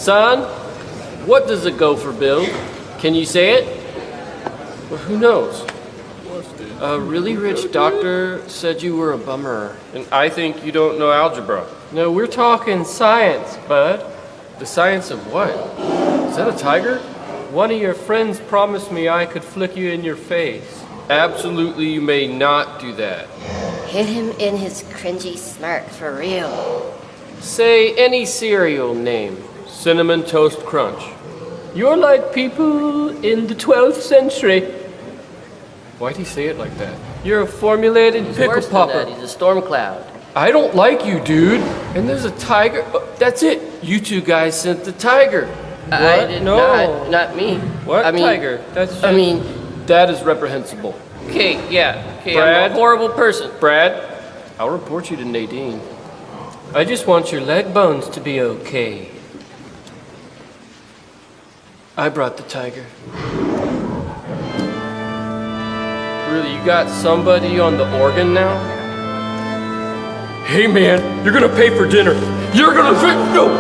Son, what does a gopher build? Can you say it? Well, who knows? A really rich doctor said you were a bummer. And I think you don't know algebra. No, we're talking science, bud. The science of what? Is that a tiger? One of your friends promised me I could flick you in your face. Absolutely, you may not do that. Hit him in his cringy smirk, for real. Say any cereal name. Cinnamon Toast Crunch. You're like people in the 12th century. Why'd he say it like that? You're a formulated pickle Worse than popper. that, he's a storm cloud. I don't like you, dude. And there's a tiger. Oh, that's it. You two guys sent the tiger. I did No. not me. What I mean, tiger? That's. I mean, that is reprehensible. okay, I'm Brad? a horrible person. Brad, I'll report you to Nadine. I just want your leg bones to be okay. I brought the tiger. Really, you got somebody on the organ now? Hey man, you're gonna pay for dinner. You're gonna pay. No!